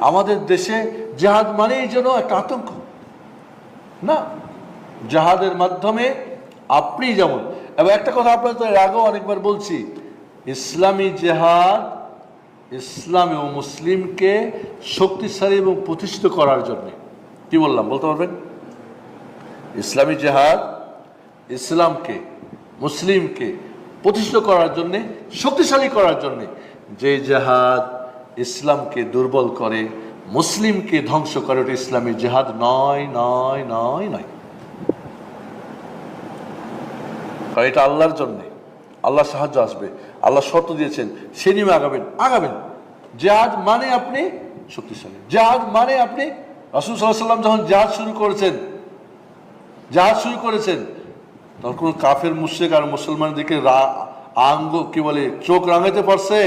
আমাদের দেশে জিহাদ মানেই যেন একটা আতঙ্ক না। জিহাদের মাধ্যমে আপনি যেমন, এবং একটা কথা আপনাদের আগেও অনেকবার বলছি, ইসলামী জিহাদ ইসলাম ও মুসলিমকে শক্তিশালী এবং প্রতিষ্ঠিত করার জন্য। কি বললাম বলতে পারবেন? ইসলামী জিহাদ ইসলামকে মুসলিমকে প্রতিষ্ঠিত করার জন্যে, শক্তিশালী করার জন্যে। যে জিহাদ ইসলামকে দুর্বল করে, মুসলিমকে ধ্বংস করে, ওটা ইসলামী জিহাদ নয় নয় নয় নয়। কারণ এটা আল্লাহর জন্যে, আল্লাহ সাহায্য আসবে, আল্লাহ শর্ত দিয়েছেন, সে নিয়মে আগাবেন আগাবেন। জিহাদ মানে আপনি শক্তিশালী, জিহাদ মানে আপনি, রাসূল সাল্লাল্লাহু আলাইহি ওয়াসাল্লাম যখন জিহাদ শুরু করেছেন তখন কোন কাফের মুশরিক আর মুসলমানের দিকে কি বলে চোখ রাঙাতে পারছে?